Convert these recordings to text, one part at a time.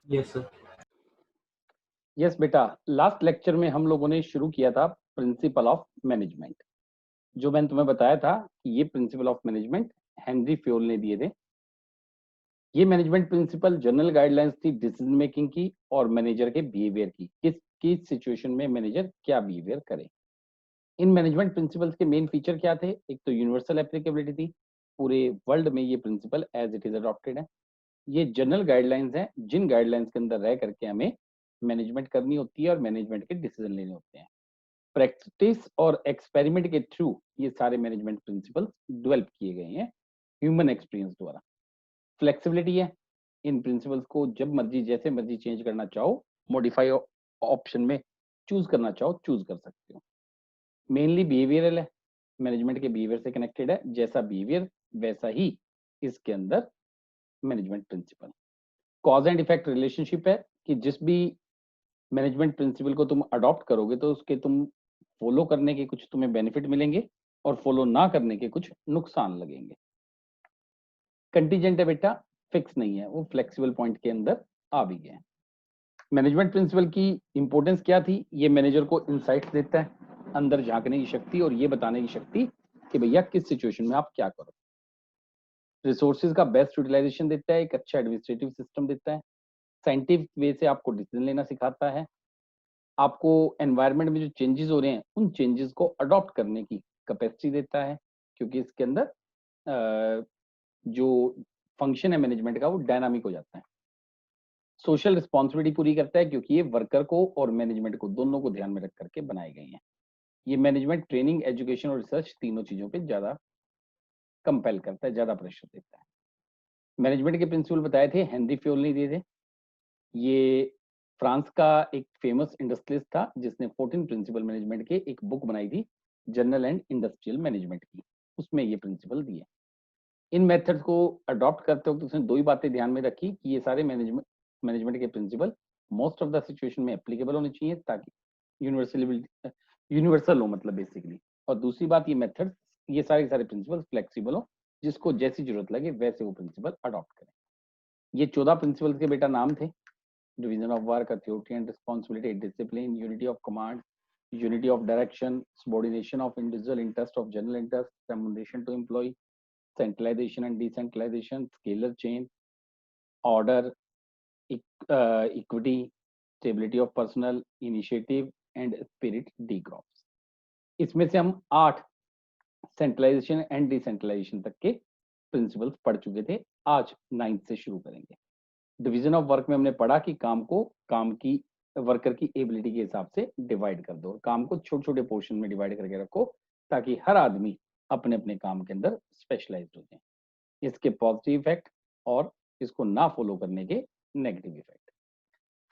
Yes sir. Yes बेटा, last lecture में हम लोगों ने शुरू किया था प्रिंसिपल ऑफ मैनेजमेंट। जो मैंने तुम्हें बताया था कि ये principle of management Henry Fayol ने दिए थे। ये मैनेजमेंट प्रिंसिपल जनरल गाइडलाइंस थी डिसीजन मेकिंग की और मैनेजर के बिहेवियर की, किस सिचुएशन में मैनेजर क्या बिहेवियर करे। इन मैनेजमेंट प्रिंसिपल्स के मेन फीचर क्या थे? एक तो यूनिवर्सल एप्लीकेबिलिटी थी, पूरे वर्ल्ड में ये principle as it is adopted है। ये जनरल गाइडलाइंस हैं जिन गाइडलाइंस के अंदर रह करके हमें मैनेजमेंट करनी होती है और मैनेजमेंट के डिसीजन लेने होते हैं। प्रैक्टिस और एक्सपेरिमेंट के थ्रू ये सारे मैनेजमेंट प्रिंसिपल्स डेवलप किए गए हैं ह्यूमन एक्सपीरियंस द्वारा। फ्लेक्सिबिलिटी है, इन प्रिंसिपल्स को जब मर्जी जैसे मर्जी चेंज करना चाहो, मॉडिफाई ऑप्शन में चूज करना चाहो चूज कर सकते हो। मेनली बिहेवियरल है, मैनेजमेंट के बिहेवियर से कनेक्टेड है, जैसा बिहेवियर वैसा ही इसके अंदर management principle. Cause and effect relationship है कि जिस भी मैनेजमेंट प्रिंसिपल को तुम अडॉप्ट करोगे तो उसके तुम फॉलो करने के कुछ तुम्हें बेनिफिट मिलेंगे और फॉलो ना करने के कुछ नुकसान लगेंगे। कंटीजेंट है बेटा, फिक्स नहीं है, वो फ्लेक्सिबल पॉइंट के अंदर आ भी गए। मैनेजमेंट प्रिंसिपल की इंपॉर्टेंस क्या थी? ये मैनेजर को इंसाइट्स देता है, अंदर झांकने की शक्ति और ये बताने की शक्ति कि भैया किस सिचुएशन में आप क्या करो। रिसोर्सेज का बेस्ट यूटिलाइजेशन देता है, एक अच्छा एडमिनिस्ट्रेटिव सिस्टम देता है, साइंटिफिक वे से आपको डिसीजन लेना सिखाता है, आपको एनवायरनमेंट में जो चेंजेस हो रहे हैं उन चेंजेस को अडॉप्ट करने की कैपेसिटी देता है, क्योंकि इसके अंदर जो फंक्शन है मैनेजमेंट का वो डायनामिक हो जाता है। सोशल रिस्पॉन्सिबिलिटी पूरी करता है, क्योंकि ये वर्कर को और मैनेजमेंट को दोनों को ध्यान में रख करके बनाए गए हैं। ये मैनेजमेंट ट्रेनिंग, एजुकेशन और रिसर्च तीनों चीजों पे ज्यादा कंपेल करता है, ज्यादा प्रेशर देता है। मैनेजमेंट के प्रिंसिपल बताए थे हेनरी फ्योल ने दिए थे। ये फ्रांस का एक फेमस इंडस्ट्रियलिस्ट था जिसने 14 प्रिंसिपल मैनेजमेंट के एक बुक बनाई थी, जनरल एंड इंडस्ट्रियल मैनेजमेंट की। उसमें ये प्रिंसिपल दिए। इन मेथड्स को अडॉप्ट करते वक्त उसने दो ही बातें ध्यान में रखी कि ये सारे मैनेजमेंट के principle most of the situation में एप्लीकेबल होने चाहिए ताकि यूनिवर्सल हो, मतलब बेसिकली। और दूसरी बात, ये मेथड्स, ये सारे प्रिंसिपल फ्लेक्सिबल हो, जिसको जैसी जरूरत लगे वैसे वो प्रिंसिपल अडॉप्ट करें। ये 14 प्रिंसिपल्स के बेटा नाम थे: division of work, authority and responsibility, discipline, unity of command, unity of direction, subordination of individual interest of general interest, remuneration to employee, centralization and decentralization, scalar chain, order, equity, stability of personnel, initiative and spirit degrops। इसमें से हम 8 centralization and decentralization तक के principles पढ़ चुके थे। आज 9th से शुरू करेंगे। डिवीजन ऑफ वर्क में हमने पढ़ा कि काम की वर्कर की एबिलिटी के हिसाब से डिवाइड कर दो, काम को छोटे छोटे पोर्शन में डिवाइड करके रखो ताकि हर आदमी अपने अपने काम के अंदर स्पेशलाइज्ड हो जाए। इसके पॉजिटिव इफेक्ट और इसको ना फॉलो करने के नेगेटिव इफेक्ट।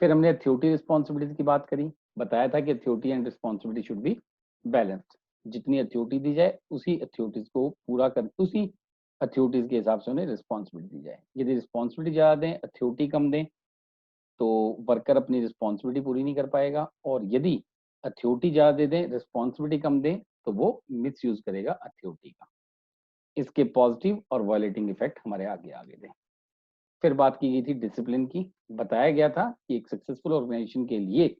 फिर हमने अथॉरिटी रिस्पॉन्सिबिलिटीज की बात करी, बताया था कि authority and responsibility should be balanced. जितनी अथॉरिटी दी जाए उसी अथॉरिटीज को पूरा कर, उसी अथॉरिटीज के हिसाब से उन्हें रिस्पॉन्सिबिलिटी दी जाए। यदि रिस्पॉन्सिबिलिटी ज्यादा दें, अथॉरिटी कम दें, तो वर्कर अपनी रिस्पॉन्सिबिलिटी पूरी नहीं कर पाएगा, और यदि अथॉरिटी ज्यादा दे दें, रिस्पॉन्सिबिलिटी कम दें, तो वो मिस यूज करेगा अथॉरिटी का। इसके पॉजिटिव और वायलेटिंग इफेक्ट हमारे आगे आगे थे। फिर बात की गई थी डिसिप्लिन की। बताया गया था कि एक सक्सेसफुल ऑर्गेनाइजेशन के लिए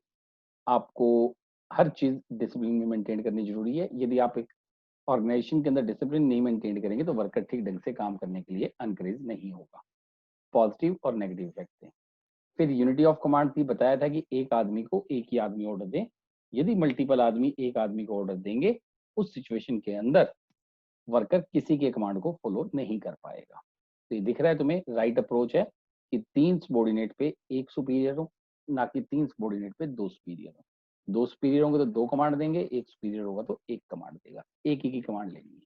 आपको हर चीज डिसिप्लिन में मेंटेन करनी जरूरी है। यदि आप एक ऑर्गेनाइजेशन के अंदर डिसिप्लिन नहीं मेंटेन करेंगे तो वर्कर ठीक ढंग से काम करने के लिए एनकरेज नहीं होगा। पॉजिटिव और नेगेटिव इफेक्ट थे। फिर यूनिटी ऑफ कमांड थी। बताया था कि एक आदमी को एक ही आदमी ऑर्डर दे, यदि मल्टीपल आदमी एक आदमी को ऑर्डर देंगे उस सिचुएशन के अंदर वर्कर किसी के कमांड को फॉलो नहीं कर पाएगा। तो ये दिख रहा है तुम्हें, राइट अप्रोच है कि 3 सबॉर्डिनेट पे एक सुपीरियर हो, ना कि 3 सबॉर्डिनेट पे 2 सुपीरियर हो। 2 सुपीरियर होंगे तो 2 कमांड देंगे, एक सुपीरियर होगा तो 1 कमांड देगा, एक ही की कमांड लेनी है।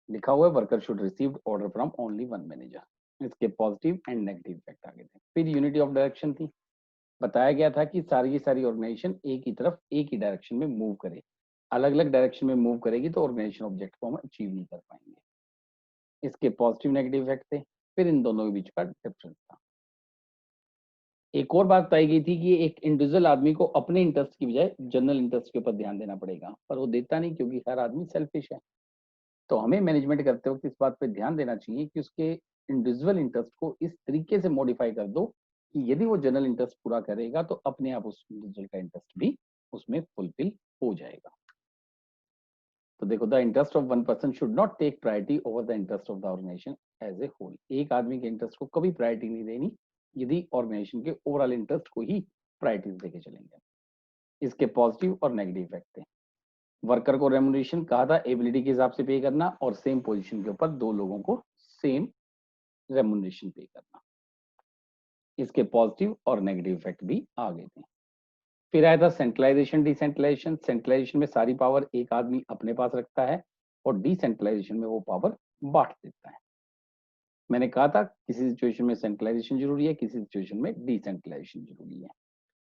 लिखा हुआ है worker should receive order from only one manager. इसके पॉजिटिव एंड नेगेटिव इफेक्ट आगे थे। फिर यूनिटी ऑफ डायरेक्शन थी। बताया गया था कि सारी की सारी ऑर्गेनाइजेशन एक ही तरफ एक ही डायरेक्शन में मूव करे। अलग अलग डायरेक्शन में मूव करेगी तो ऑर्गेनाइजेशन ऑब्जेक्ट को हम अचीव नहीं कर पाएंगे। इसके पॉजिटिव नेगेटिव इफेक्ट थे। फिर इन दोनों के बीच का डिफरेंस था। एक और बात बताई गई थी कि एक इंडिविजुअल आदमी को अपने इंटरेस्ट की बजाय जनरल इंटरेस्ट के ऊपर ध्यान देना पड़ेगा, पर वो देता नहीं क्योंकि हर आदमी सेल्फिश है। तो हमें मैनेजमेंट करते वक्त इस बात पे ध्यान देना चाहिए कि उसके इंडिविजुअल इंटरेस्ट को इस तरीके से मॉडिफाई कर दो कि यदि वो जनरल इंटरेस्ट पूरा करेगा तो अपने आप उस इंडिविजुअल का इंटरेस्ट भी उसमें फुलफिल हो जाएगा। तो देखो, the interest of one person should not take priority over the interest of the organisation as a whole. एक आदमी के इंटरेस्ट को कभी प्रायोरिटी नहीं देनी यदि ऑर्गेनाइजेशन के ओवरऑल इंटरेस्ट को ही प्रायोरिटीज देके चलेंगे। इसके पॉजिटिव और नेगेटिव इफेक्ट थे। वर्कर को रेम्युनरेशन कहा था एबिलिटी के हिसाब से पे करना और सेम पोजीशन के ऊपर दो लोगों को सेम रेम्युनरेशन पे करना। इसके पॉजिटिव और नेगेटिव इफेक्ट भी आ गए थे। फिर आया था सेंट्रलाइजेशन डिसेंट्रलाइजेशन। सेंट्रलाइजेशन में सारी पावर एक आदमी अपने पास रखता है और डिसेंट्रलाइजेशन में वो पावर बांट देता है। मैंने कहा था किसी सिचुएशन में सेंट्रलाइजेशन जरूरी है, किसी सिचुएशन में डिसेंट्रलाइजेशन जरूरी है।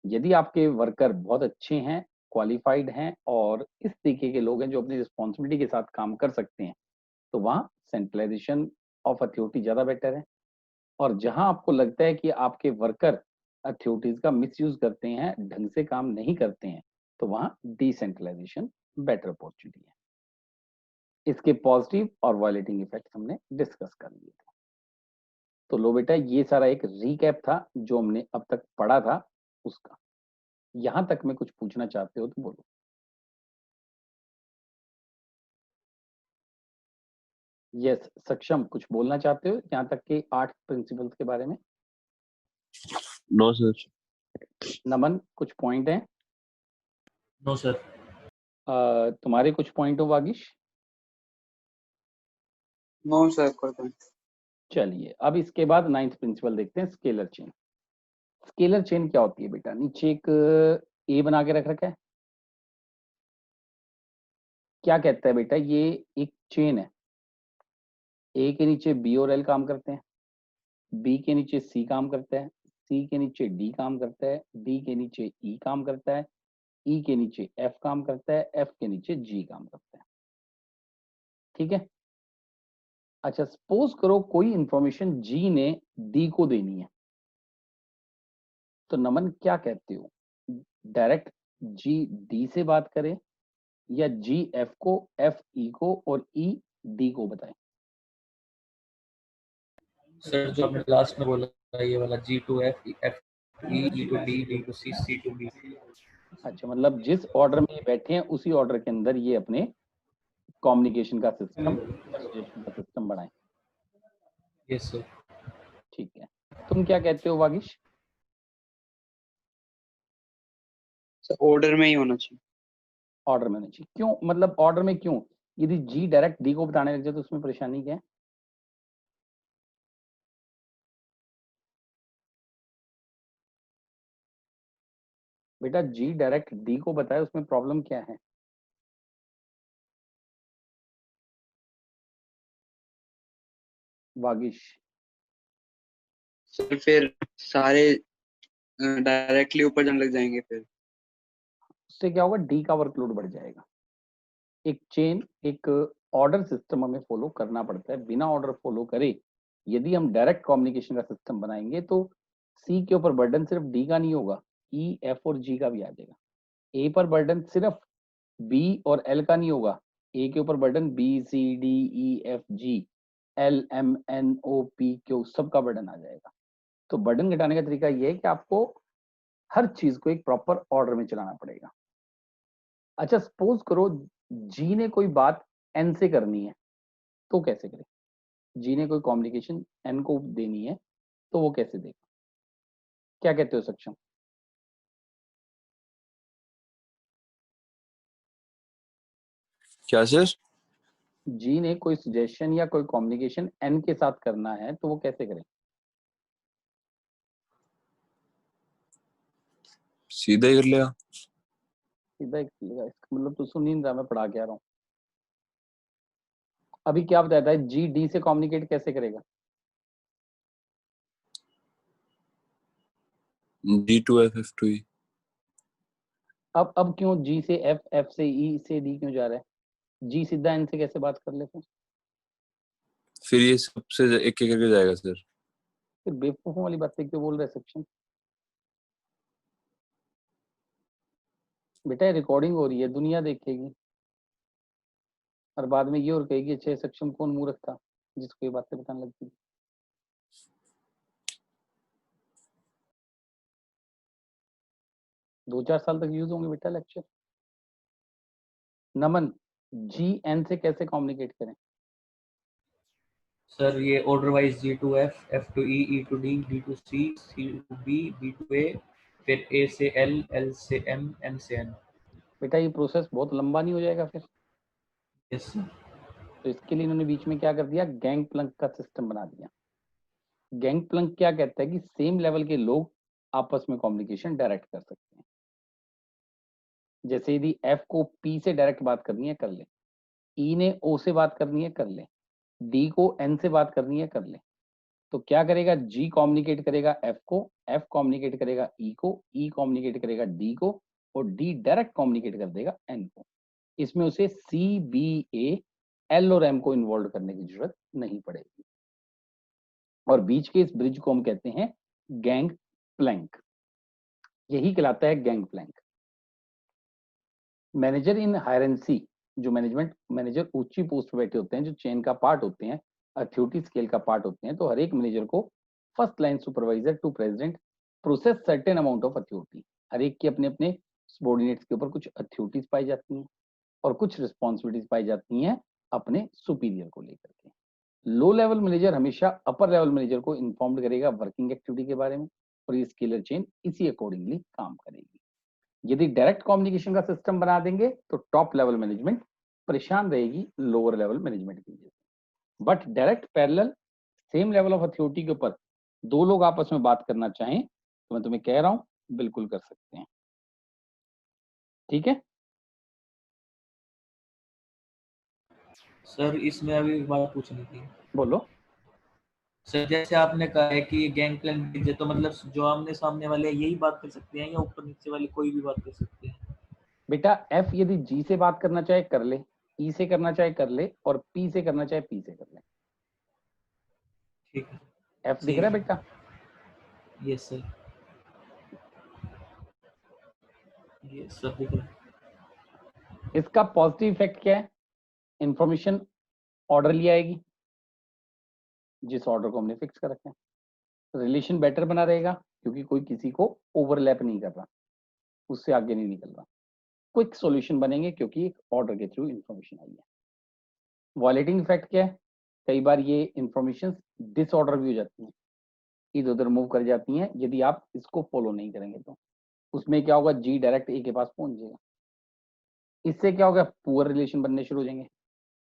यदि आपके वर्कर बहुत अच्छे हैं, क्वालिफाइड हैं और इस तरीके के लोग हैं जो अपनी रिस्पॉन्सिबिलिटी के साथ काम कर सकते हैं, तो वहां सेंट्रलाइजेशन ऑफ अथॉरिटी ज्यादा बेटर है। और जहां आपको लगता है कि आपके वर्कर अथॉरिटीज का मिसयूज करते हैं, ढंग से काम नहीं करते हैं, तो वहां डिसेंट्रलाइजेशन बेटर अपॉर्चुनिटी है। इसके पॉजिटिव और वायलेटिंग इफेक्ट हमने डिस्कस कर लिए थे। तो लो बेटा, ये सारा एक रीकैप था जो हमने अब तक पढ़ा था उसका। यहां तक में कुछ पूछना चाहते हो तो बोलो। यस सक्षम, कुछ बोलना चाहते हो यहाँ तक के 8 प्रिंसिपल्स के बारे में? No sir. नमन, कुछ पॉइंट है? No sir. तुम्हारे कुछ पॉइंट हो वागिश? नो सर, कोई पॉइंट। चलिए, अब इसके बाद 9th प्रिंसिपल देखते हैं, स्केलर चेन। स्केलर चेन क्या होती है बेटा? नीचे एक ए बना के रख रखा है। क्या कहता है बेटा? ये एक चेन है। ए के नीचे बी और एल काम करते हैं, बी के नीचे सी काम करता है, सी के नीचे डी काम करता है, डी के नीचे ई काम करता है, ई के नीचे एफ काम करता है, एफ के नीचे जी काम करता है। ठीक है। अच्छा, सपोज करो कोई इंफॉर्मेशन जी ने डी को देनी है, तो नमन क्या कहते हो? डायरेक्ट जी डी से बात करे या जी एफ को, एफ ई को और ई डी को बताए? सर जो आपने लास्ट में बोला ये वाला G to F, F E, E to D, D to C, C to B। अच्छा, मतलब जिस ऑर्डर में ये बैठे हैं उसी ऑर्डर के अंदर ये अपने कम्युनिकेशन का सिस्टम, सजेशन का सिस्टम बनाए। Yes sir. ठीक है, तुम क्या कहते हो वागिश? सर ऑर्डर में ही होना चाहिए। ऑर्डर में होना चाहिए। क्यों? मतलब ऑर्डर में क्यों? यदि जी डायरेक्ट डी को बताने लग जाए तो उसमें परेशानी क्या है? बेटा जी डायरेक्ट डी को बताए उसमें प्रॉब्लम क्या है? वागिश, सर फिर सारे डायरेक्टली ऊपर जाने लग जाएंगे, फिर उससे क्या होगा? डी का वर्कलोड बढ़ जाएगा। एक चेन, एक ऑर्डर सिस्टम हमें फॉलो करना पड़ता है। बिना ऑर्डर फॉलो करे यदि हम डायरेक्ट कम्युनिकेशन का सिस्टम बनाएंगे तो सी के ऊपर बर्डन सिर्फ डी का नहीं होगा, ई एफ और जी का भी आ जाएगा। ए पर बर्डन सिर्फ बी और एल का नहीं होगा, ए के ऊपर burden B C D E F G L M N O P Q सबका बर्डन आ जाएगा। तो बर्डन घटाने का तरीका ये है कि आपको हर चीज को एक प्रॉपर ऑर्डर में चलाना पड़ेगा। अच्छा, सपोज करो जी ने कोई बात एन से करनी है, तो कैसे करे? जी ने कोई कम्युनिकेशन एन को देनी है तो वो कैसे देगा? क्या कहते हो सक्षम? क्या सर? जी ने कोई सजेशन या कोई कम्युनिकेशन एन के साथ करना है तो वो कैसे करें? सीधा ही कर लिया। सीधा एक इसका मतलब तो सुन नहीं रहा, मैं पढ़ा के आ रहा हूँ। अभी क्या बताया है, जी डी से कम्युनिकेट कैसे करेगा? D2F2E। अब क्यों जी से एफ, एफ से ई से डी क्यों जा रहा है? जी सीधा एन से कैसे बात कर लेते हैं? फिर ये सबसे एक एक करके जाएगा सर। फिर बेवकूफों वाली बातें क्यों बोल रहे सक्षम? बेटा रिकॉर्डिंग हो रही है, दुनिया देखेगी और बाद में ये और कहेगी अच्छा सक्षम कौन मूर्ख था जिसको ये बातें बताने लगती। 2-4 साल तक यूज होंगे बेटा लेक्चर। नमन, जी एन से कैसे कम्युनिकेट करें? सर ये order wise G to F, F to E, E to D, D to C, C to B, B to A, फिर A से L, L से M, M से N। बेटा ये प्रोसेस बहुत लंबा नहीं हो जाएगा फिर? Yes sir. तो इसके लिए इन्होंने बीच में क्या कर दिया, गैंग प्लंक का सिस्टम बना दिया। गैंग प्लंक क्या कहता है कि सेम लेवल के लोग आपस में कम्युनिकेशन डायरेक्ट कर सकते हैं। जैसे यदि F को P से डायरेक्ट बात करनी है कर ले, E ने O से बात करनी है कर ले, D को N से बात करनी है कर ले। तो क्या करेगा, G कम्युनिकेट करेगा F को, F कम्युनिकेट करेगा E को, E कम्युनिकेट करेगा D को, और D डायरेक्ट कम्युनिकेट कर देगा N को। इसमें उसे C, B, A, L और M को इन्वॉल्व करने की जरूरत नहीं पड़ेगी। और बीच के इस ब्रिज को हम कहते हैं गैंग प्लैंक। यही कहलाता है गैंग प्लैंक। मैनेजर इन हायरेंसी, जो मैनेजर ऊंची पोस्ट पे बैठे होते हैं, जो चेन का पार्ट होते हैं, अथॉरिटी स्केल का पार्ट होते हैं, तो हर एक मैनेजर को first line supervisor to president process certain amount of authority. हर एक के अपने अपने सबॉर्डिनेट्स के ऊपर कुछ अथॉरिटीज पाई जाती हैं और कुछ रिस्पॉन्सिबिलिटीज पाई जाती हैं अपने सुपीरियर को लेकर के। लो लेवल मैनेजर हमेशा अपर लेवल मैनेजर को इन्फॉर्म्ड करेगा वर्किंग एक्टिविटी के बारे में, और ये स्केलर चेन इसी अकॉर्डिंगली काम करेगी। यदि डायरेक्ट कम्युनिकेशन का सिस्टम बना देंगे तो टॉप लेवल मैनेजमेंट परेशान रहेगी लोअर लेवल मैनेजमेंट की वजह से। But direct parallel same level of authority के ऊपर दो लोग आपस में बात करना चाहें तो मैं तुम्हें कह रहा हूं बिल्कुल कर सकते हैं। ठीक है सर इसमें अभी एक बात पूछनी थी। बोलो। सर जैसे आपने कहा है कि गैंग प्लैंक है, तो मतलब जो आमने सामने वाले यही बात कर सकते हैं या ऊपर नीचे वाले कोई भी बात कर सकते हैं? बेटा एफ यदि जी से बात करना चाहे कर ले, ई से करना चाहे कर ले, और पी से करना चाहे पी से कर ले। ठीक है। एफ दिख रहा है बेटा? Yes sir. यस सर दिख रहा है। इसका पॉजिटिव इफेक्ट क्या है, इंफॉर्मेशन ऑर्डरली आएगी जिस ऑर्डर को हमने फिक्स कर रखा है। रिलेशन बेटर बना रहेगा क्योंकि कोई किसी को ओवरलैप नहीं कर रहा, उससे आगे नहीं निकल रहा। क्विक सॉल्यूशन बनेंगे क्योंकि एक ऑर्डर के थ्रू इंफॉर्मेशन आई है। वॉलेटिंग इफेक्ट क्या है, कई बार ये इंफॉर्मेशन डिसऑर्डर भी हो जाती है, इधर उधर मूव कर जाती हैं यदि आप इसको फॉलो नहीं करेंगे तो। उसमें क्या होगा, जी डायरेक्ट ए के पास पहुंच जाएगा। इससे क्या होगा, पुअर रिलेशन बनने शुरू हो जाएंगे।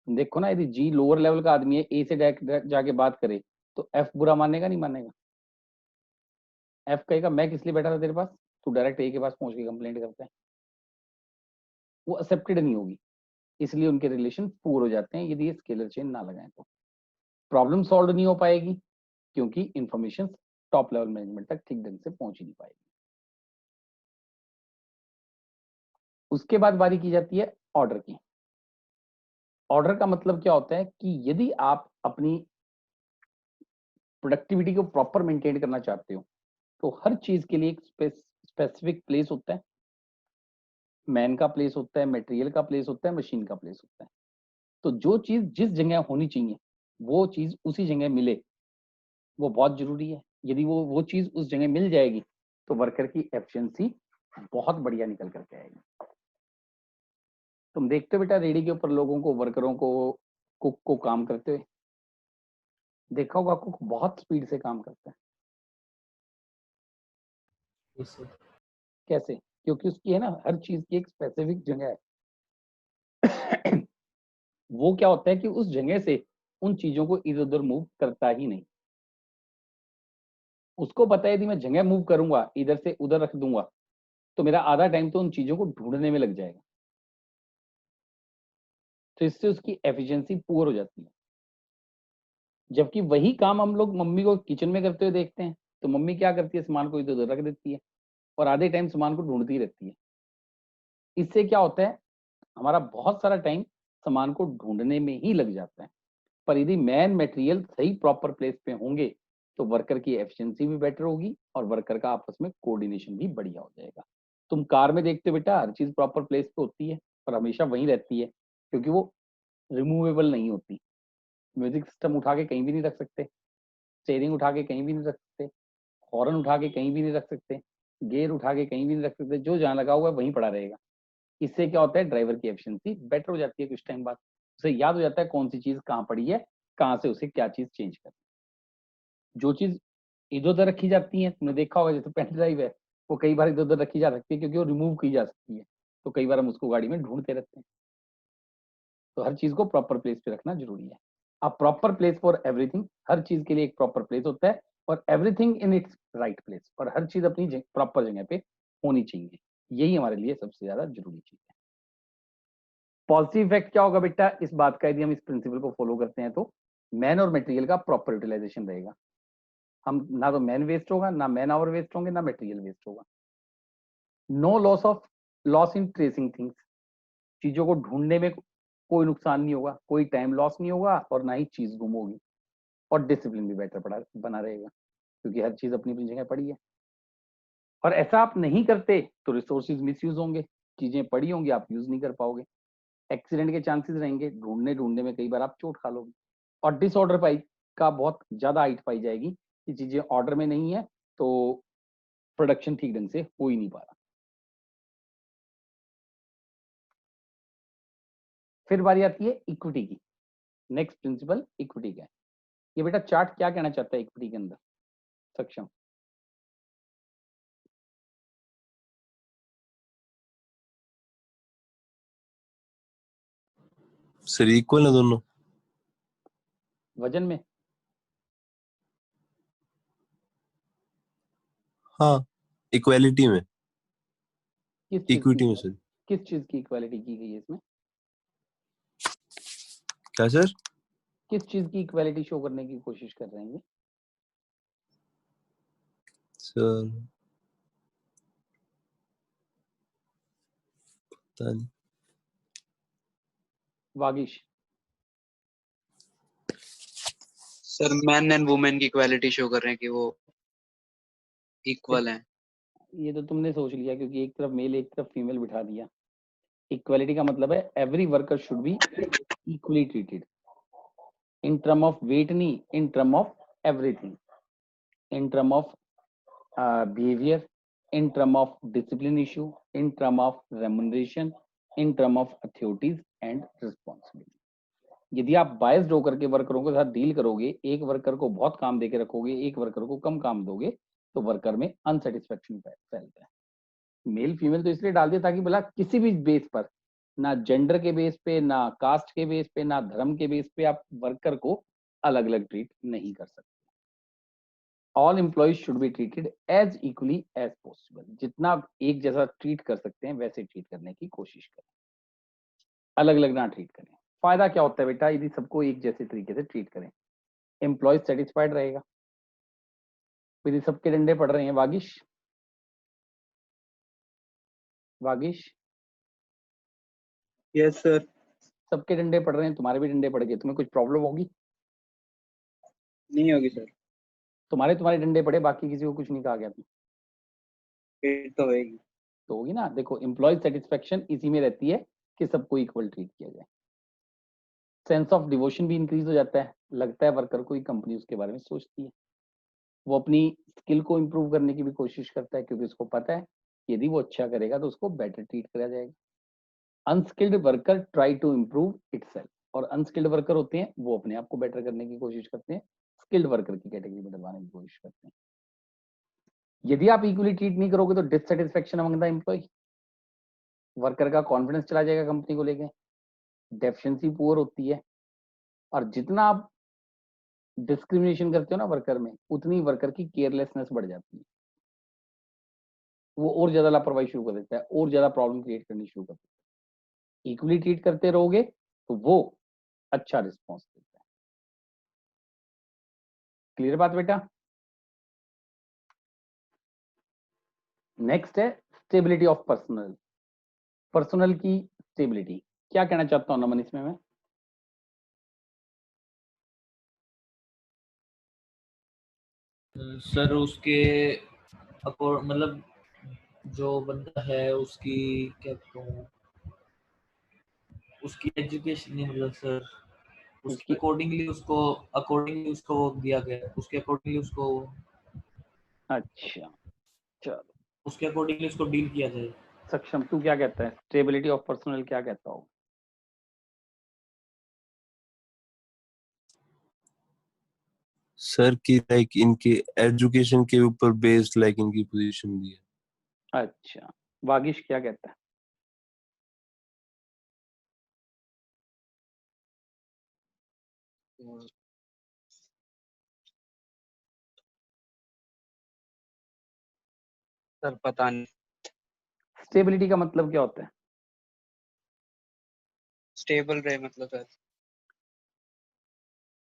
देखो ना, यदि जी लोअर लेवल का आदमी है, ए से डायरेक्ट जाके बात करे तो एफ बुरा मानेगा नहीं मानेगा? एफ कहेगा मैं किस लिए बैठा था तेरे पास, तू डायरेक्ट ए के पास पहुंच के कंप्लेंट करता है। वो एक्सेप्टेड नहीं होगी, इसलिए उनके रिलेशन पुअर हो जाते हैं यदि ये स्केलर चेन ना लगाएं तो। प्रॉब्लम सॉल्व नहीं हो पाएगी क्योंकि इंफॉर्मेशन टॉप लेवल मैनेजमेंट तक ठीक ढंग से पहुंच ही नहीं पाएगी। उसके बाद बारी की जाती है ऑर्डर की। ऑर्डर का मतलब क्या होता है कि यदि आप अपनी प्रोडक्टिविटी को प्रॉपर मेंटेन करना चाहते हो तो हर चीज के लिए एक स्पेसिफिक प्लेस होता है। मैन का प्लेस होता है, मटेरियल का प्लेस होता है, मशीन का प्लेस होता है। तो जो चीज जिस जगह होनी चाहिए वो चीज उसी जगह मिले, वो बहुत जरूरी है। यदि वो चीज उस जगह मिल जाएगी तो वर्कर की एफिशिएंसी बहुत बढ़िया निकल करके आएगी। तुम देखते हो बेटा रेडी के ऊपर लोगों को, वर्करों को, कुक को काम करते हुए देखा होगा, कुक बहुत स्पीड से काम करता है। Yes sir. कैसे? क्योंकि उसकी है ना हर चीज की एक स्पेसिफिक जगह है। वो क्या होता है कि उस जगह से उन चीजों को इधर उधर मूव करता ही नहीं। उसको पता है यदि मैं जगह मूव करूंगा, इधर से उधर रख दूंगा, तो मेरा आधा टाइम तो उन चीजों को ढूंढने में लग जाएगा। तो इससे उसकी एफिशिएंसी पुअर हो जाती है। जबकि वही काम हम लोग मम्मी को किचन में करते हुए देखते हैं, तो मम्मी क्या करती है, सामान को इधर उधर रख देती है और आधे टाइम सामान को ढूंढती रहती है। इससे क्या होता है, हमारा बहुत सारा टाइम सामान को ढूंढने में ही लग जाता है। पर यदि मैन मटेरियल सही प्रॉपर प्लेस पे होंगे तो वर्कर की एफिशिएंसी भी बेटर होगी और वर्कर का आपस में कोऑर्डिनेशन भी बढ़िया हो जाएगा। तुम कार में देखते हो बेटा हर चीज प्रॉपर प्लेस पे होती है पर हमेशा वहीं रहती है क्योंकि वो रिमूवेबल नहीं होती। म्यूजिक सिस्टम उठा के कहीं भी नहीं रख सकते, स्टेयरिंग उठा के कहीं भी नहीं रख सकते, हॉर्न उठा के कहीं भी नहीं रख सकते, गियर उठा के कहीं भी नहीं रख सकते, जो जहाँ लगा हुआ है वहीं पड़ा रहेगा। इससे क्या होता है, ड्राइवर की एफिशिएंसी बेटर हो जाती है, कुछ टाइम बाद उसे याद हो जाता है कौन सी चीज कहाँ पड़ी है, कहाँ से उसे क्या चीज चेंज करनी है। जो चीज इधर उधर रखी जाती है, तुमने देखा होगा जैसे पेन ड्राइव है, वो कई बार इधर उधर रखी जा सकती है क्योंकि वो रिमूव की जा सकती है, तो कई बार हम उसको गाड़ी में ढूंढते रहते हैं। तो हर चीज को प्रॉपर प्लेस पे रखना जरूरी है। A proper place for everything, हर चीज के लिए एक प्रॉपर प्लेस होता है, और everything in its right place, और हर चीज अपनी प्रॉपर जगह पे होनी चाहिए। यही हमारे लिए सबसे ज्यादा जरूरी चीज है। पॉजिटिव इफेक्ट क्या होगा बेटा इस बात का, यदि हम इस प्रिंसिपल को फॉलो करते हैं तो मैन और मटेरियल का प्रॉपर यूटिलाइजेशन रहेगा। हम ना तो मैन वेस्ट होगा, ना मैन आवर वेस्ट होंगे, ना मटेरियल वेस्ट होगा। No loss in tracing things, चीजों को ढूंढने में कोई नुकसान नहीं होगा, कोई टाइम लॉस नहीं होगा, और ना ही चीज गुम होगी। और डिसिप्लिन भी बेटर बना रहेगा क्योंकि हर चीज अपनी अपनी जगह पड़ी है। और ऐसा आप नहीं करते तो रिसोर्सेज मिसयूज होंगे, चीजें पड़ी होंगी आप यूज नहीं कर पाओगे, एक्सीडेंट के चांसेस रहेंगे, ढूंढने ढूंढने में कई बार आप चोट खा लोगे, और डिसऑर्डर का बहुत ज्यादा हाइट पाई जाएगी कि चीजें ऑर्डर में नहीं है तो प्रोडक्शन ठीक ढंग से हो ही नहीं पा रहा। फिर बारी आती है इक्विटी की। नेक्स्ट प्रिंसिपल इक्विटी का है। ये बेटा चार्ट क्या कहना चाहता है इक्विटी के अंदर, सक्षम? सर इक्वल है दोनों वजन में? हाँ इक्वालिटी में, किस चीज इक्विटी में की, सर। किस चीज की इक्वालिटी की गई है इसमें? क्या सर? किस चीज की इक्वालिटी शो करने की कोशिश कर रहे हैं ये? सर पता नहीं। वागिश? सर मैन एंड वुमेन की क्वालिटी शो कर रहे हैं कि वो इक्वल हैं। ये तो तुमने सोच लिया क्योंकि एक तरफ मेल एक तरफ फीमेल बिठा दिया। इक्वालिटी का मतलब है every worker should be equally treated in term of weight, नहीं in term of everything, in term of behaviour, in term of discipline issue, in term of remuneration, in term of authorities and responsibility. यदि आप biased होकर के वर्करों के साथ deal करोगे, एक वर्कर को बहुत काम देके रखोगे, एक वर्कर को कम काम दोगे, तो वर्कर में अनसेटिस्फेक्शन फैलता है। मेल फीमेल तो इसलिए डाल दिया ताकि बोला किसी भी बेस पर, ना जेंडर के बेस पे, ना कास्ट के बेस पे, ना धर्म के बेस पे आप वर्कर को अलग अलग ट्रीट नहीं कर सकते। All employees should be treated as equally as possible, जितना आप एक जैसा ट्रीट कर सकते हैं वैसे ट्रीट करने की कोशिश करें, अलग अलग ना ट्रीट करें। फायदा क्या होता है बेटा यदि सबको एक जैसे तरीके से ट्रीट करें? एम्प्लॉयज सेटिस्फाइड रहेगा। यदि सबके डंडे पड़ रहे हैं, वागिश वागिश यस सर। सबके डंडे पड़ रहे हैं, तुम्हारे भी डंडे पड़ गए, तुम्हें कुछ प्रॉब्लम होगी? नहीं होगी सर। तुम्हारे डंडे पड़े, बाकी किसी को कुछ नहीं कहा गया फिर तो होगी। तो होगी ना। देखो एम्प्लॉयज सेटिस्फेक्शन इसी में रहती है कि सबको इक्वल ट्रीट किया जाए। सेंस ऑफ डिवोशन भी इंक्रीज हो जाता है, लगता है वर्कर को ही कंपनी उसके बारे में सोचती है। वो अपनी स्किल को इम्प्रूव करने की भी कोशिश करता है क्योंकि उसको पता है यदि वो अच्छा करेगा तो उसको बेटर ट्रीट करा जाएगा। Unskilled worker try to improve itself, और अनस्किल्ड वर्कर होते हैं वो अपने आप को बेटर करने की कोशिश करते हैं, स्किल्ड वर्कर की कैटेगरी में डलवाने की कोशिश करते हैं। यदि आप इक्वली ट्रीट नहीं करोगे तो dissatisfaction among the employee, worker का कॉन्फिडेंस चला जाएगा कंपनी को लेके, डेफिशिएंसी पुअर होती है, और जितना आप डिस्क्रिमिनेशन करते हो ना वर्कर में, उतनी वर्कर की केयरलेसनेस बढ़ जाती है, वो और ज्यादा लापरवाही शुरू कर देता है, और ज्यादा प्रॉब्लम क्रिएट करनी शुरू कर देता है। इक्वली ट्रीट करते रहोगे तो वो अच्छा रिस्पॉन्स देता है। क्लियर बात बेटा? नेक्स्ट है स्टेबिलिटी ऑफ पर्सनल। पर्सनल की स्टेबिलिटी क्या कहना चाहता हूं नमन इसमें मैं? सर उसके मतलब जो बंदा है उसकी क्या कहूँ, उसकी एजुकेशन नहीं, मतलब सर उसके अकॉर्डिंगली उसको वो दिया गया, उसके अकॉर्डिंगली उसको। अच्छा चलो उसके अकॉर्डिंगली इसको डील किया जाए। सक्षम, तू क्या कहता है? स्टेबिलिटी ऑफ पर्सनल क्या कहता हो? सर की लाइक इनके एजुकेशन के ऊपर बेस्ड लाइक इनकी पोजीशन दी है। अच्छा, वागिश क्या कहता है? सर पता नहीं। स्टेबिलिटी का मतलब क्या होता है? स्टेबल रहे मतलब सर।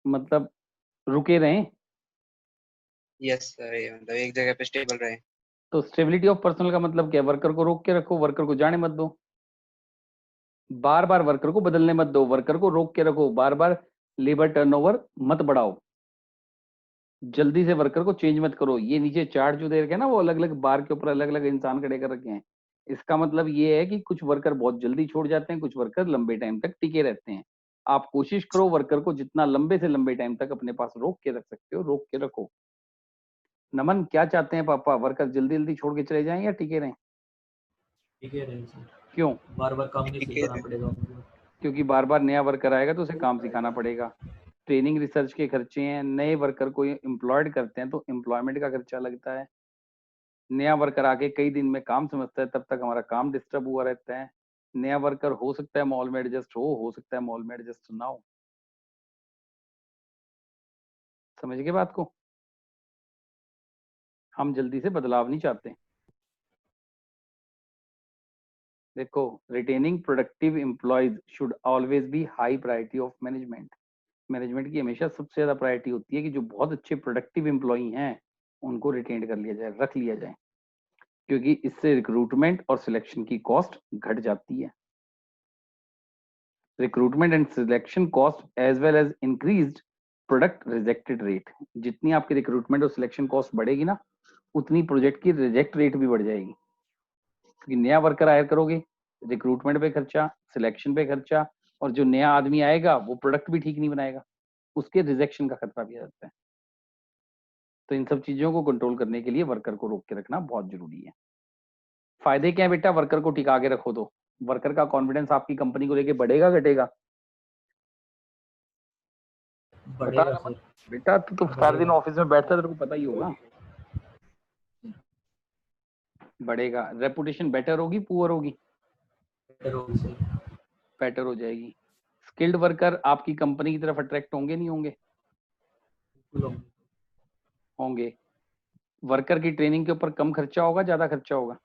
मतलब रुके रहें। यस सर, ये मतलब एक जगह पे स्टेबल रहे। तो स्टेबिलिटी ऑफ पर्सनल का मतलब क्या है? वर्कर को रोक के रखो, वर्कर को जाने मत दो, बार बार वर्कर को बदलने मत दो, वर्कर को रोक के रखो, बार बार लेबर टर्नओवर मत बढ़ाओ, जल्दी से वर्कर को चेंज मत करो। ये नीचे चार्ट जो दे रखे हैं ना, वो अलग अलग बार के ऊपर अलग अलग इंसान खड़े कर रखे हैं। इसका मतलब ये है कि कुछ वर्कर बहुत जल्दी छोड़ जाते हैं, कुछ वर्कर लंबे टाइम तक टिके रहते हैं। आप कोशिश करो वर्कर को जितना लंबे से लंबे टाइम तक अपने पास रोक के रख सकते हो रोक के रखो। नमन, क्या चाहते हैं पापा? वर्कर जल्दी जल्दी छोड़ के चले जाएं या टिके रहें? ठीक है रहें सर, क्यों? बार बार काम नहीं ठीक है सिखाना पड़ेगा उनको। क्योंकि बार बार नया वर्कर आएगा तो उसे काम सिखाना पड़ेगा। ट्रेनिंग रिसर्च के खर्चे हैं, नए वर्कर को एम्प्लॉयड करते हैं तो एम्प्लॉयमेंट का खर्चा लगता है। नया वर्कर आके कई दिन में काम समझता है, तब तक हमारा काम डिस्टर्ब हुआ रहता है। नया वर्कर हो सकता है मॉल में एडजस्ट हो सकता है मॉल में एडजस्ट ना हो। समझ गए बात को? हम जल्दी से बदलाव नहीं चाहते। देखो, retaining productive employees should always be high priority of management. Management की हमेशा सबसे ज्यादा प्रायोरिटी होती है कि जो बहुत अच्छे प्रोडक्टिव एम्प्लॉई हैं उनको रिटेन कर लिया जाए, रख लिया जाए, क्योंकि इससे रिक्रूटमेंट और सिलेक्शन की कॉस्ट घट जाती है। Recruitment and selection cost as well as increased product rejected rate. जितनी आपकी रिक्रूटमेंट और सिलेक्शन कॉस्ट बढ़ेगी ना, उतनी प्रोजेक्ट की रिजेक्ट रेट भी बढ़ जाएगी। क्योंकि नया वर्कर हायर करोगे, रिक्रूटमेंट पे खर्चा, सिलेक्शन पे खर्चा, और जो नया आदमी आएगा वो प्रोडक्ट भी ठीक नहीं बनाएगा, उसके रिजेक्शन का खतरा भी आ जाता है। तो इन सब चीजों को कंट्रोल करने के लिए वर्कर को रोक के रखना बहुत जरूरी है। फायदे क्या है बेटा? वर्कर को टिका के रखो तो वर्कर का कॉन्फिडेंस आपकी कंपनी को लेके बढ़ेगा घटेगा? बता बढ़ेगा रमन। सर। बेटा तू तो सारे दिन ऑफिस में बैठता है, तेरे को पता ही होगा। बढ़ेगा। रेपुटेशन बेटर होगी पुअर होगी? बेटर होगी सर। बेटर हो जाएगी। स्किल्ड वर्कर आपकी कंपनी की तरफ अट्रैक्ट होंगे नहीं होंगे? बिल्कुल होंगे। होंगे। वर्कर की ट्रेनिंग के ऊपर कम खर्चा होगा, ज्यादा खर्चा होगा?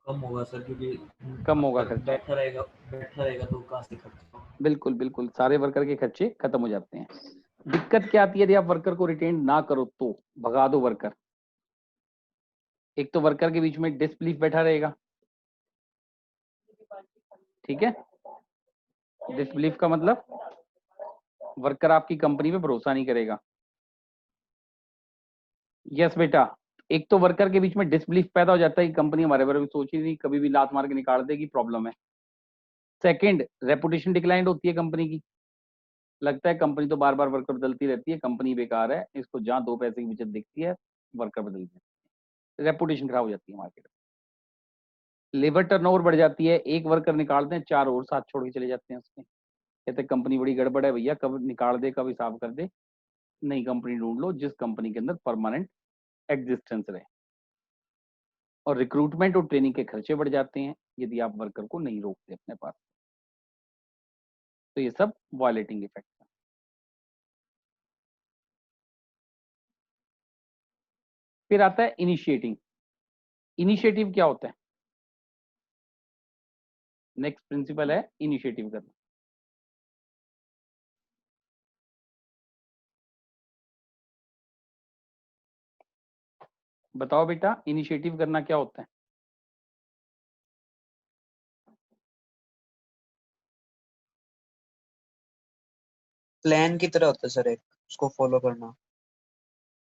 कम होगा सर, क्योंकि कम होगा अगर खर्चा। बैठा रहेगा तो कहाँ से खर्चा होगा। बिल्कुल बिल्कुल, सारे वर्कर के खर्चे खत्म हो जाते हैं। दिक्कत क्या आती है यदि आप वर्कर को रिटेन ना करो तो? भगा दो वर्कर। एक तो वर्कर के बीच में डिसबिलीफ बैठा रहेगा, ठीक है? डिसबिलीफ का मतलब वर्कर आपकी कंपनी पे भरोसा नहीं करेगा। यस बेटा, एक तो वर्कर के बीच में डिसबिलीफ पैदा हो जाता है कि कंपनी हमारे बारे में सोच ही नहीं, कभी भी लात मार के निकाल देगी, प्रॉब्लम है। सेकंड, रेपुटेशन डिक्लाइन होती है कंपनी की। लगता है कंपनी तो बार बार वर्कर बदलती रहती है, कंपनी बेकार है, इसको जहां दो पैसे की बचत दिखती है वर्कर बदल देती है, रेपुटेशन खराब हो जाती है मार्केट में। लेबर टर्नओवर बढ़ जाती है, एक वर्कर निकालते हैं, चार और साथ छोड़ के चले जाते हैं उसके। कहते हैं कंपनी बड़ी गड़बड़ है भैया, कब निकाल दे कब हिसाब कर दे, नई कंपनी ढूंढ लो जिस कंपनी के अंदर परमानेंट एग्जिस्टेंस रहे। और रिक्रूटमेंट और ट्रेनिंग के खर्चे बढ़ जाते हैं यदि आप वर्कर को नहीं रोकते अपने पास। तो ये सब वायलेटिंग इफेक्ट है। फिर आता है इनिशिएटिंग। इनिशिएटिव क्या होता है? नेक्स्ट प्रिंसिपल है इनिशिएटिव करना। बताओ बेटा, इनिशिएटिव करना क्या होता है? प्लान की तरह होता है सर, एक उसको फॉलो करना।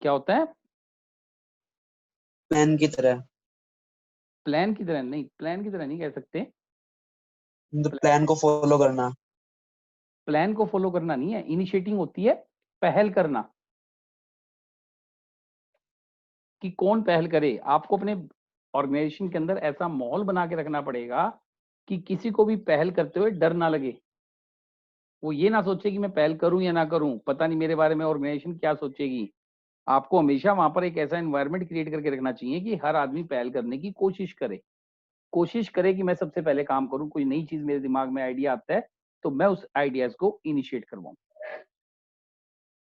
क्या होता है? प्लान की तरह। प्लान की तरह नहीं, प्लान की तरह नहीं कह सकते। प्लान को फॉलो करना। प्लान को फॉलो करना नहीं है, इनिशिएटिंग होती है पहल करना। कि कौन पहल करे। आपको अपने ऑर्गेनाइजेशन के अंदर ऐसा माहौल बना के रखना पड़ेगा कि किसी को भी पहल करते हुए डर ना लगे, वो ये ना सोचे कि मैं पहल करूं या ना करूं, पता नहीं मेरे बारे में ऑर्गेनाइजेशन क्या सोचेगी। आपको हमेशा वहां पर एक ऐसा एनवायरनमेंट क्रिएट करके रखना चाहिए कि हर आदमी पहल करने की कोशिश करे कि मैं सबसे पहले काम करूं, कोई नई चीज मेरे दिमाग में आइडिया आता है तो मैं उस आइडियाज को इनिशिएट करवाऊं।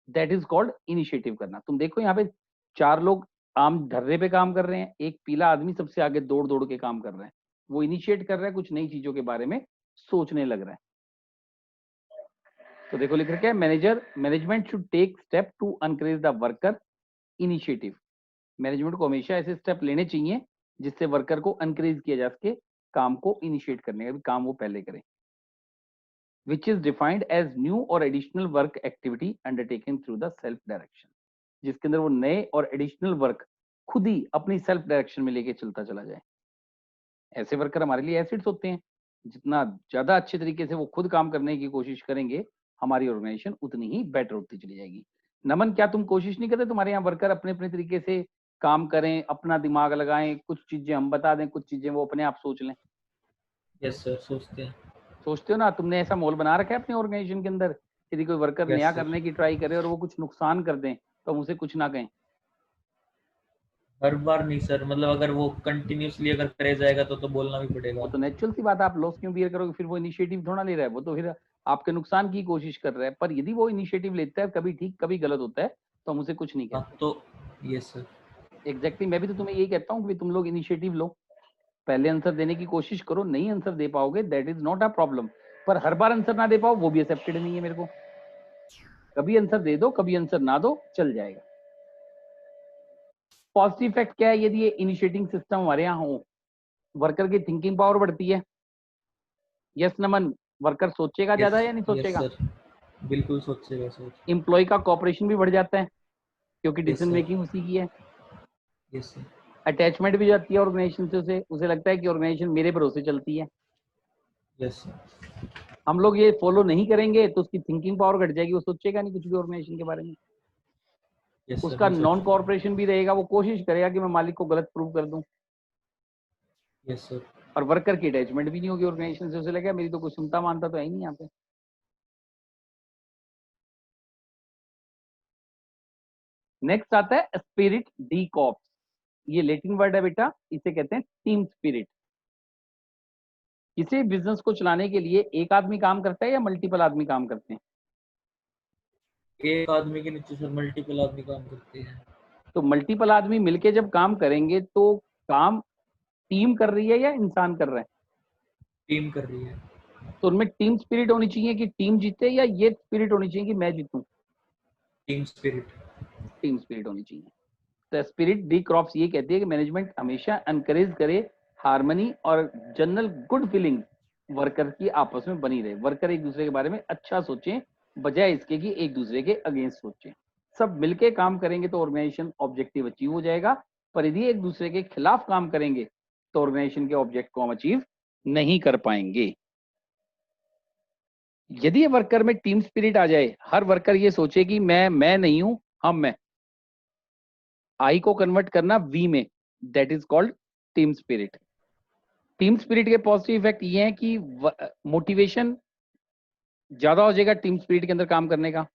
दैट इज कॉल्ड इनिशिएटिव करना। तुम देखो यहाँ पे 4 लोग आम धर्रे पे काम कर रहे हैं, एक पीला आदमी सबसे आगे दौड़ दौड़ के काम कर रहा है, वो इनिशिएट कर रहा है, कुछ नई चीजों के बारे में सोचने लग रहा है। तो देखो लिख रखा है management should take step to encourage the worker initiative. Management को हमेशा ऐसे स्टेप लेने चाहिए जिससे वर्कर को एनकरेज किया जा सके काम को इनिशिएट करने का, काम वो पहले करें। which is defined as new or additional work activity undertaken through the self direction, जिसके अंदर वो नए और एडिशनल वर्क खुद ही अपनी सेल्फ डायरेक्शन में लेके चलता चला जाए। ऐसे वर्कर हमारे लिए एसिड्स होते हैं, जितना ज्यादा अच्छे तरीके से वो खुद काम करने की कोशिश करेंगे हमारी ऑर्गेनाइजेशन उतनी ही बेटर होती चली जाएगी। नमन, क्या तुम कोशिश नहीं करते तुम्हारे यहाँ वर्कर अपने अपने तरीके से काम करें, अपना दिमाग लगाएं, कुछ चीजें हम बता दें, कुछ चीजें वो अपने आप सोच लें? यस सर, सोचते हो ना? तुमने ऐसा माहौल बना रखा है अपने ऑर्गेनाइजेशन के अंदर, यदि कोई वर्कर नया करने की ट्राई करे और वो कुछ नुकसान कर दें तो हम उसे कुछ ना कहें? हर बार नहीं सर, मतलब अगर वो कंटिन्यूअसली अगर करे जाएगा तो बोलना भी पड़ेगा। वो तो नेचुरल सी बात है, आप लॉस क्यों बियर करोगे? फिर वो इनिशिएटिव थोड़ा ले रहा है, वो तो फिर आपके नुकसान की कोशिश कर रहा है। पर यदि वो इनिशिएटिव लेता है, कभी ठीक कभी गलत होता है, तो हम उसे कुछ नहीं कहते। तो यस सर, एग्जैक्टली, मैं भी तो तुम्हें यही कहता हूँ कि तुम लोग इनिशिएटिव लो, पहले आंसर देने की कोशिश करो, नहीं आंसर दे पाओगे that is not a problem, पर हर बार आंसर ना दे पाओ वो भी एक्सेप्टेड नहीं है मेरे को। कभी आंसर दे दो, कभी आंसर ना दो, चल जाएगा। पॉजिटिव इफेक्ट क्या है यदि ये इनिशिएटिंग सिस्टम हमारे यहाँ हो? वर्कर की थिंकिंग पावर बढ़ती है। यस नमन, वर्कर सोचेगा ज्यादा या नहीं सोचेगा? यस सर, बिल्कुल सोचेगा सर। एम्प्लॉय का कॉपरेशन भी बढ़ जाता है क्योंकि डिसीजन मेकिंग उसी की है। Yes sir. अटैचमेंट भी जाती है ऑर्गेनाइजेशन से, उसे लगता है कि ऑर्गेनाइजेशन मेरे भरोसे चलती है। Yes sir. हम लोग ये फॉलो नहीं करेंगे तो उसकी थिंकिंग पावर घट जाएगी, वो सोचेगा नहीं कुछ भी ऑर्गेनाइजेशन के बारे में। उसका नॉन कॉर्पोरेशन भी रहेगा, वो कोशिश करेगा कि मैं मालिक को गलत प्रूव कर दूं। Yes sir. और वर्कर की अटैचमेंट भी नहीं होगी ऑर्गेनाइजेशन से, उसे लगेगा मेरी तो कोई सुनता मानता तो है ही नहीं यहाँ पे। नेक्स्ट आता है स्पिरिट डी कॉप्स। ये लैटिन वर्ड है बेटा, इसे कहते हैं टीम स्पिरिट। किसी बिजनेस को चलाने के लिए एक आदमी काम करता है या मल्टीपल आदमी काम करते हैं? एक आदमी के नीचे सर मल्टीपल आदमी काम करते हैं। तो मल्टीपल आदमी मिलके जब काम करेंगे तो काम टीम कर रही है या इंसान कर रहा है? टीम कर रही है। तो उनमें टीम स्पिरिट होनी चाहिए कि टीम जीते, या ये स्पिरिट होनी चाहिए कि मैं जीतूं? टीम स्पिरिट होनी चाहिए। तो स्पिरिट डी क्रॉप्स ये कहती है कि मैनेजमेंट हमेशा एनकरेज करे हार्मनी और जनरल गुड फीलिंग वर्कर की आपस में बनी रहे। वर्कर एक दूसरे के बारे में अच्छा सोचें बजाय इसके कि एक दूसरे के अगेंस्ट सोचें। सब मिलके काम करेंगे तो ऑर्गेनाइजेशन ऑब्जेक्टिव अचीव हो जाएगा, पर यदि एक दूसरे के खिलाफ काम करेंगे तो ऑर्गेनाइजेशन के ऑब्जेक्ट को हम अचीव नहीं कर पाएंगे। यदि वर्कर में टीम स्पिरिट आ जाए, हर वर्कर ये सोचे कि मैं नहीं हूं, हम मैं, आई को कन्वर्ट करना वी में, that is called team spirit. Team spirit के पॉजिटिव इफेक्ट ये हैं कि मोटिवेशन ज्यादा हो जाएगा टीम स्पिरिट के अंदर काम करने का,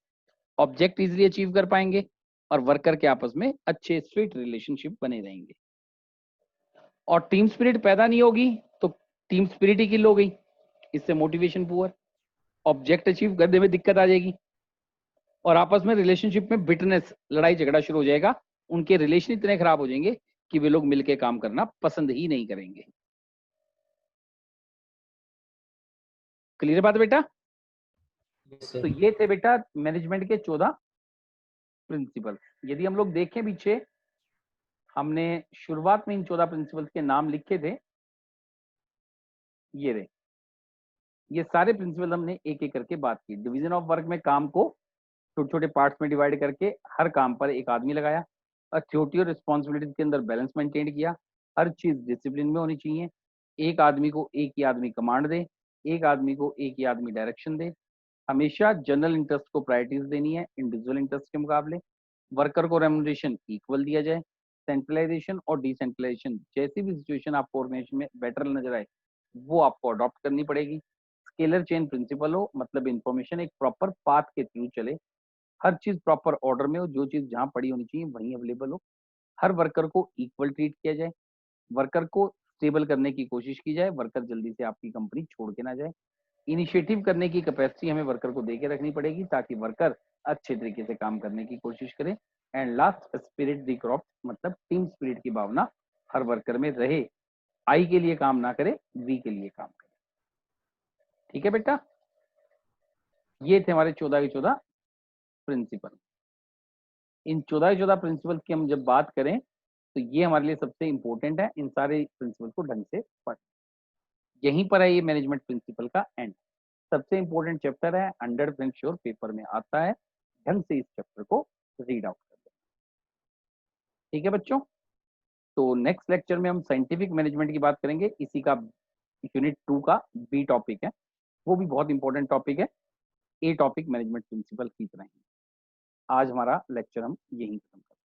ऑब्जेक्ट इजीली अचीव कर पाएंगे और वर्कर के आपस में अच्छे स्वीट रिलेशनशिप बने रहेंगे। और टीम स्पिरिट पैदा नहीं होगी तो टीम स्पिरिट ही किल हो गई, इससे मोटिवेशन पुअर, ऑब्जेक्ट अचीव करने में दिक्कत आ जाएगी और आपस में रिलेशनशिप में बिटरनेस, लड़ाई झगड़ा शुरू हो जाएगा। उनके रिलेशन इतने खराब हो जाएंगे कि वे लोग मिलकर काम करना पसंद ही नहीं करेंगे। क्लियर बात बेटा? तो ये थे बेटा मैनेजमेंट के 14 प्रिंसिपल। यदि हम लोग देखें पीछे, हमने शुरुआत में इन 14 प्रिंसिपल्स के नाम लिखे थे, ये रहे। ये सारे प्रिंसिपल हमने एक एक करके बात की। डिवीजन ऑफ वर्क में काम को छोटे छोटे पार्ट्स में डिवाइड करके हर काम पर एक आदमी लगाया और ड्यूटी और रिस्पॉन्सिबिलिटीज के अंदर बैलेंस मेंटेन किया। हर चीज डिसिप्लिन में होनी चाहिए। एक आदमी को एक ही आदमी कमांड दे, एक आदमी को एक ही आदमी डायरेक्शन दे। हमेशा जनरल इंटरेस्ट को प्रायोरिटीज देनी है इंडिविजुअल इंटरेस्ट के मुकाबले। वर्कर को रेम्युनरेशन इक्वल दिया जाए। सेंट्रलाइजेशन और डिसेंट्रलाइजेशन, जैसी भी सिचुएशन आपको ऑर्गेनाइजेशन में बेटर नजर आए वो आपको अडॉप्ट करनी पड़ेगी। स्केलर चेन प्रिंसिपल हो, मतलब इंफॉर्मेशन एक प्रॉपर पाथ के थ्रू चले, हर चीज प्रॉपर ऑर्डर में हो, जो चीज जहां पड़ी होनी चाहिए वहीं अवेलेबल हो, हर वर्कर को इक्वल ट्रीट किया जाए, वर्कर को स्टेबल करने की कोशिश की जाए, वर्कर जल्दी से आपकी कंपनी छोड़ के ना जाए। इनिशिएटिव करने की कैपेसिटी हमें वर्कर को देके रखनी पड़ेगी ताकि वर्कर अच्छे तरीके से काम करने की कोशिश करे। And last, spirit the crop, मतलब टीम स्पिरिट की भावना हर वर्कर में रहे, आई के लिए काम ना करे, वी के लिए काम करे। ठीक है बेटा, ये थे हमारे 14 के 14 प्रिंसिपल। इन 14 के 14 प्रिंसिपल की हम जब बात करें तो ये हमारे लिए सबसे इंपॉर्टेंट है, इन सारे प्रिंसिपल को ढंग से पढ़। यहीं पर है ये मैनेजमेंट प्रिंसिपल का एंड। सबसे इंपॉर्टेंट चैप्टर है, 100% श्योर पेपर में आता है, ढंग से इस चैप्टर को रीड आउट कर दें। ठीक है बच्चों, तो नेक्स्ट लेक्चर में हम साइंटिफिक मैनेजमेंट की बात करेंगे, इसी का यूनिट 2 का बी टॉपिक है, वो भी बहुत इंपॉर्टेंट टॉपिक है, ए टॉपिक मैनेजमेंट प्रिंसिपल की तरह ही। आज हमारा लेक्चर हम यहीं खत्म करते हैं।